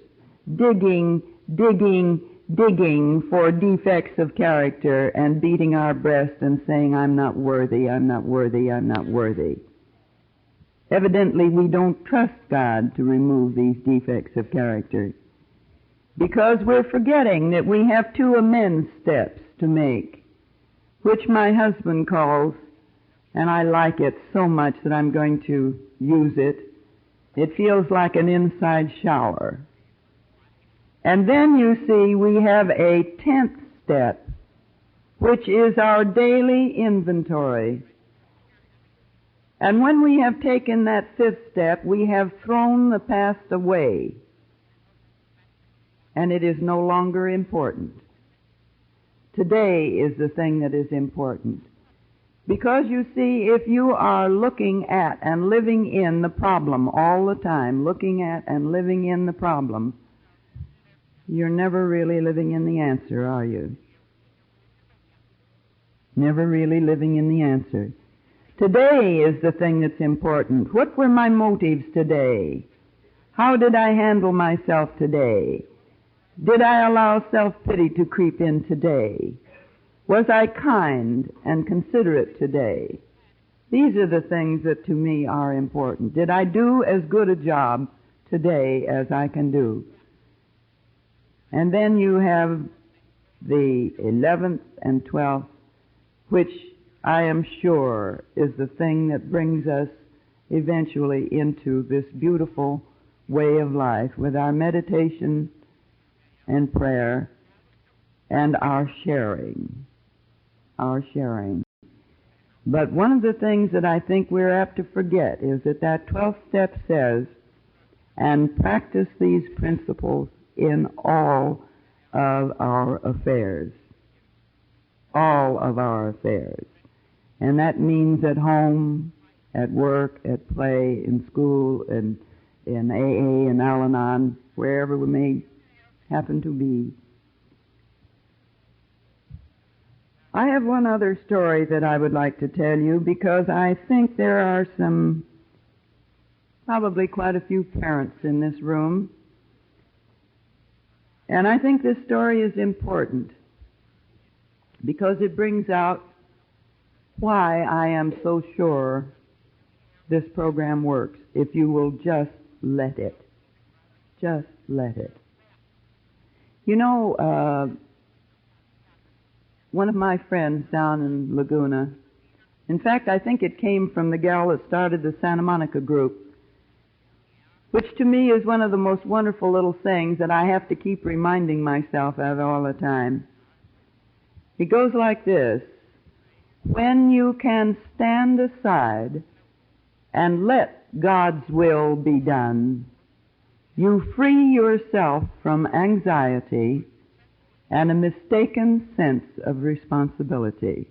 digging for defects of character and beating our breast and saying, I'm not worthy, I'm not worthy, I'm not worthy? Evidently, we don't trust God to remove these defects of character, because we're forgetting that we have 2 amends steps to make, which my husband calls, and I like it so much that I'm going to use it. It feels like an inside shower. And then you see we have a 10th step, which is our daily inventory. And when we have taken that 5th step, we have thrown the past away. And it is no longer important. Today is the thing that is important. Because you see, if you are looking at and living in the problem all the time, looking at and living in the problem, you're never really living in the answer, are you? Never really living in the answer. Today is the thing that's important. What were my motives today? How did I handle myself today? Did I allow self-pity to creep in today? Was I kind and considerate today? These are the things that to me are important. Did I do as good a job today as I can do? And then you have the 11th and 12th which I am sure is the thing that brings us eventually into this beautiful way of life with our meditation and prayer and our sharing. Our sharing. But one of the things that I think we're apt to forget is that 12th step says, and practice these principles in all of our affairs. All of our affairs. And that means at home, at work, at play, in school, and in AA and Al-Anon, wherever we may happen to be. I have one other story that I would like to tell you because I think there are probably quite a few parents in this room. And I think this story is important because it brings out why I am so sure this program works, if you will just let it. Just let it. You know, one of my friends down in Laguna, in fact, I think it came from the gal that started the Santa Monica group, which to me is one of the most wonderful little things that I have to keep reminding myself of all the time. It goes like this: when you can stand aside and let God's will be done, you free yourself from anxiety and a mistaken sense of responsibility.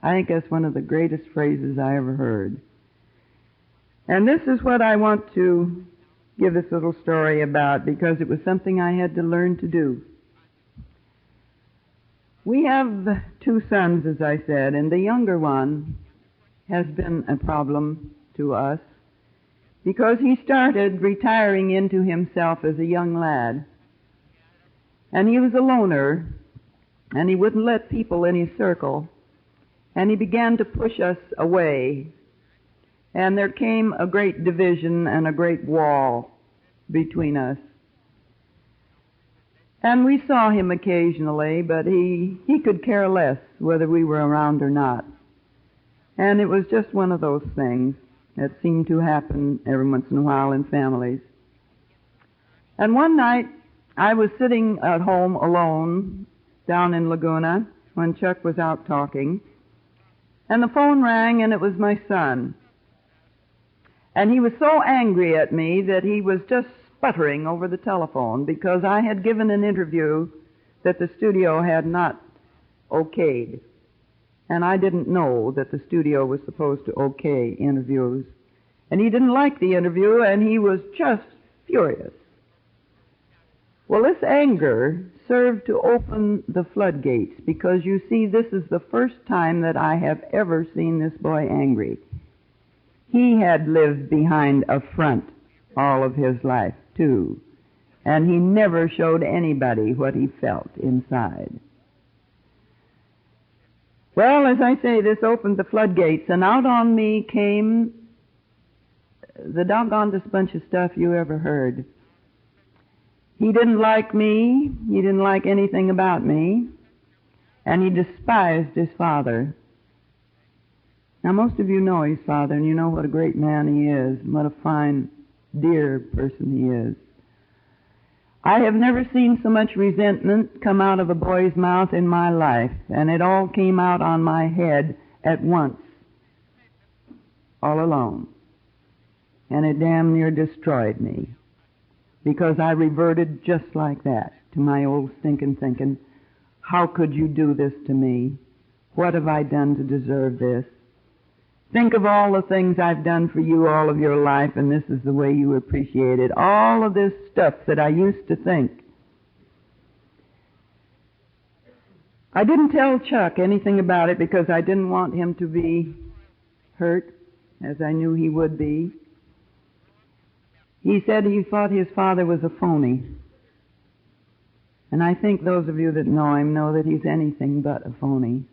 I think that's one of the greatest phrases I ever heard. And this is what I want to give this little story about because it was something I had to learn to do. We have 2 sons, as I said, and the younger one has been a problem to us because he started retiring into himself as a young lad. And he was a loner, and he wouldn't let people in his circle, and he began to push us away. And there came a great division and a great wall between us. And we saw him occasionally, but he could care less whether we were around or not. And it was just one of those things that seemed to happen every once in a while in families. And one night, I was sitting at home alone down in Laguna when Chuck was out talking, and the phone rang, and it was my son. And he was so angry at me that he was just sputtering over the telephone because I had given an interview that the studio had not okayed. And I didn't know that the studio was supposed to okay interviews. And he didn't like the interview, and he was just furious. Well, this anger served to open the floodgates because, you see, this is the first time that I have ever seen this boy angry. He had lived behind a front all of his life, too, and he never showed anybody what he felt inside. Well, as I say, this opened the floodgates, and out on me came the doggonedest bunch of stuff you ever heard. He didn't like me, he didn't like anything about me, and he despised his father. Now, most of you know his father, and you know what a great man he is, and what a fine, dear person he is. I have never seen so much resentment come out of a boy's mouth in my life, and it all came out on my head at once, all alone. And it damn near destroyed me, because I reverted just like that to my old stinking thinking, how could you do this to me? What have I done to deserve this? Think of all the things I've done for you all of your life, and this is the way you appreciate it. All of this stuff that I used to think. I didn't tell Chuck anything about it because I didn't want him to be hurt, as I knew he would be. He said he thought his father was a phony. And I think those of you that know him know that he's anything but a phony.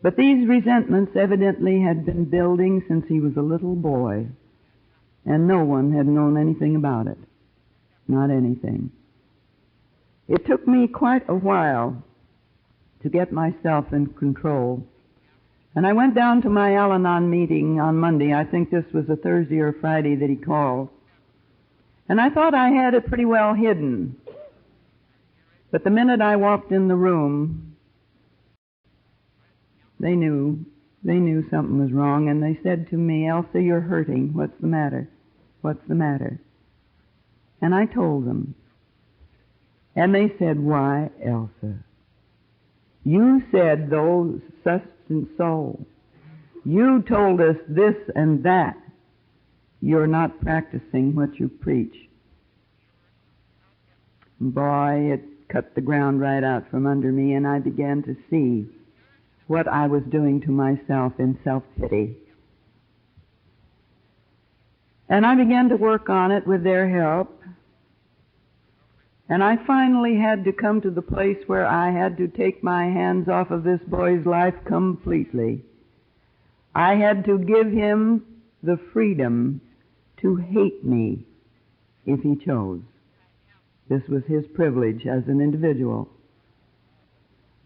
But these resentments evidently had been building since he was a little boy, and no one had known anything about it. Not anything. It took me quite a while to get myself in control. And I went down to my Al-Anon meeting on Monday. I think this was a Thursday or Friday that he called. And I thought I had it pretty well hidden. But the minute I walked in the room, they knew something was wrong, and they said to me, "Elsa, you're hurting. What's the matter? What's the matter?" And I told them. And they said, "Why, Elsa, you said those such and so. You told us this and that. You're not practicing what you preach." Boy, it cut the ground right out from under me, and I began to see what I was doing to myself in self-pity. And I began to work on it with their help. And I finally had to come to the place where I had to take my hands off of this boy's life completely. I had to give him the freedom to hate me if he chose. This was his privilege as an individual.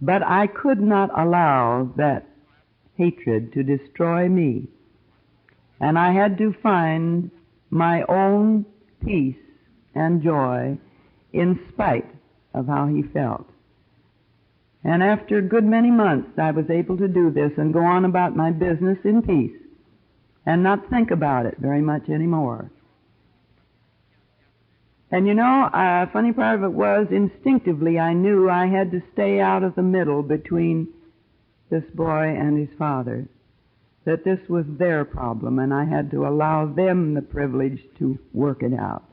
But I could not allow that hatred to destroy me. And I had to find my own peace and joy in spite of how he felt. And after a good many months, I was able to do this and go on about my business in peace and not think about it very much anymore. And you know, a funny part of it was, instinctively I knew I had to stay out of the middle between this boy and his father, that this was their problem, and I had to allow them the privilege to work it out.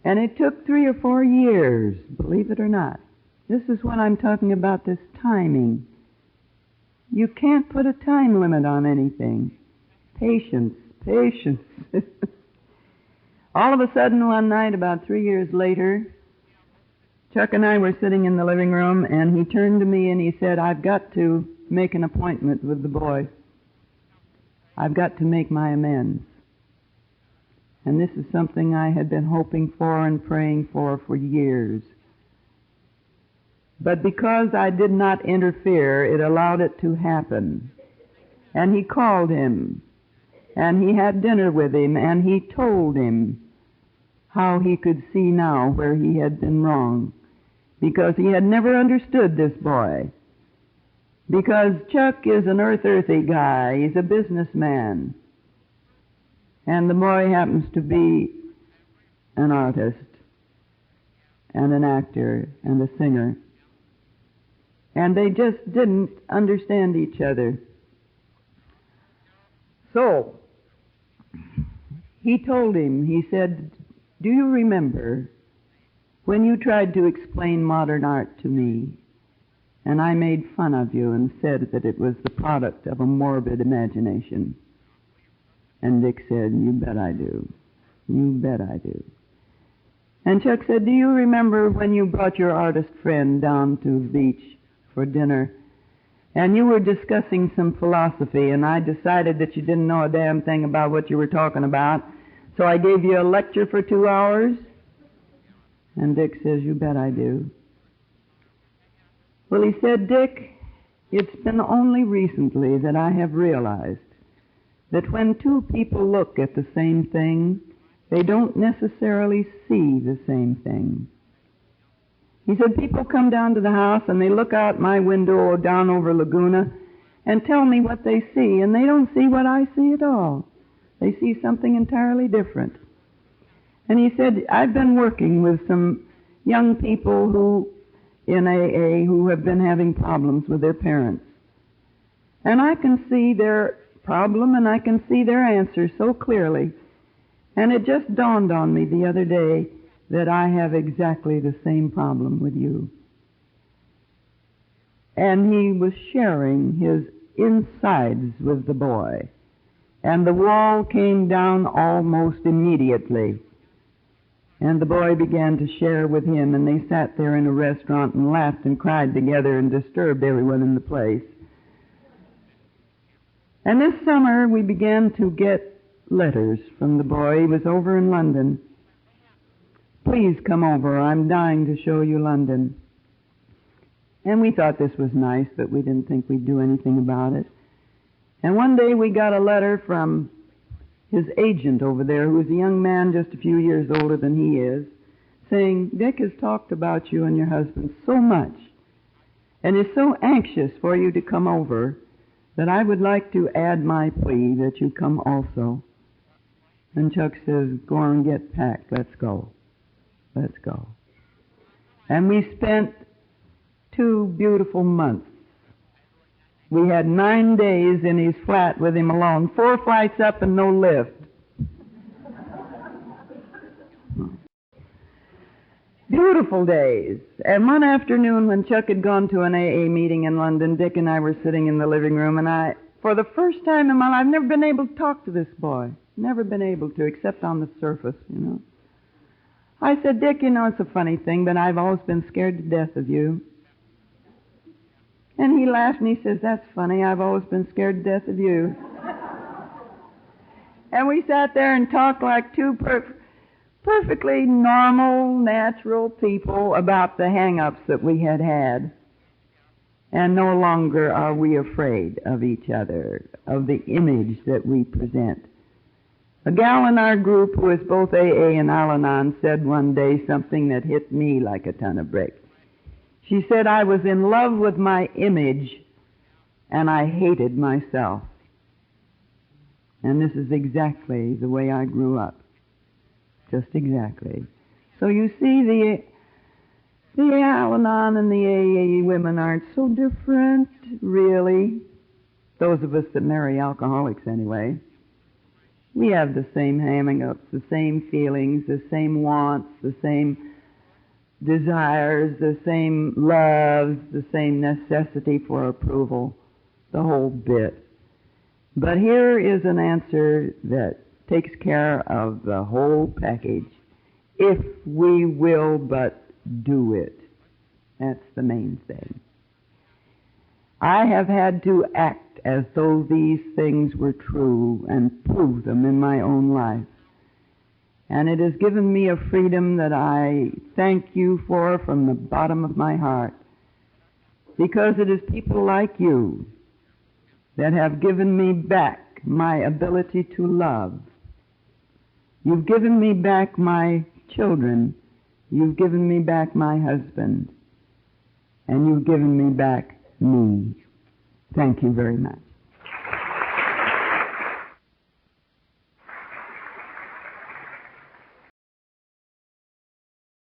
And it took 3 or 4 years, believe it or not. This is what I'm talking about, this timing. You can't put a time limit on anything. Patience, patience. All of a sudden one night, about 3 years later, Chuck and I were sitting in the living room, and he turned to me and he said, "I've got to make an appointment with the boy. I've got to make my amends." And this is something I had been hoping for and praying for years. But because I did not interfere, it allowed it to happen. And he called him, and he had dinner with him, and he told him how he could see now where he had been wrong, because he had never understood this boy. Because Chuck is an earthy guy, he's a businessman, and the boy happens to be an artist and an actor and a singer. And they just didn't understand each other. So, he told him, he said, "Do you remember when you tried to explain modern art to me, and I made fun of you and said that it was the product of a morbid imagination?" And Dick said, "You bet I do. You bet I do." And Chuck said, "Do you remember when you brought your artist friend down to the beach for dinner, and you were discussing some philosophy, and I decided that you didn't know a damn thing about what you were talking about, so I gave you a lecture for 2 hours?" And Dick says, "You bet I do." Well, he said, "Dick, it's been only recently that I have realized that when two people look at the same thing, they don't necessarily see the same thing." He said, "People come down to the house and they look out my window down over Laguna and tell me what they see, and they don't see what I see at all. They see something entirely different." And he said, "I've been working with some young people who, in AA, who have been having problems with their parents. And I can see their problem and I can see their answer so clearly. And it just dawned on me the other day that I have exactly the same problem with you." And he was sharing his insides with the boy. And the wall came down almost immediately. And the boy began to share with him, and they sat there in a restaurant and laughed and cried together and disturbed everyone in the place. And this summer we began to get letters from the boy. He was over in London. "Please come over. I'm dying to show you London." And we thought this was nice, but we didn't think we'd do anything about it. And one day we got a letter from his agent over there, who was a young man just a few years older than he is, saying, Dick has talked about you and your husband so much and is so anxious for you to come over that I would like to add my plea that you come also. And Chuck says, go on and get packed. Let's go. Let's go. And we spent 2 beautiful months. We had 9 days in his flat with him alone, 4 flights up and no lift. Beautiful days. And one afternoon when Chuck had gone to an AA meeting in London, Dick and I were sitting in the living room, and for the first time in my life, I've never been able to talk to this boy. Never been able to, except on the surface, you know. I said, Dick, you know, it's a funny thing, but I've always been scared to death of you. And he laughed and he says, that's funny, I've always been scared to death of you. And we sat there and talked like 2 perfectly normal, natural people about the hang-ups that we had had. And no longer are we afraid of each other, of the image that we present. A gal in our group who is both AA and Al-Anon said one day something that hit me like a ton of bricks. She said, I was in love with my image and I hated myself. And this is exactly the way I grew up. Just exactly. So you see, the Al-Anon and the AA women aren't so different, really. Those of us that marry alcoholics, anyway. We have the same hang-ups, the same feelings, the same wants, the same desires, the same loves, the same necessity for approval, the whole bit. But here is an answer that takes care of the whole package. If we will but do it. That's the main thing. I have had to act as though these things were true and prove them in my own life. And it has given me a freedom that I thank you for from the bottom of my heart. Because it is people like you that have given me back my ability to love. You've given me back my children. You've given me back my husband. And you've given me back me. Thank you very much.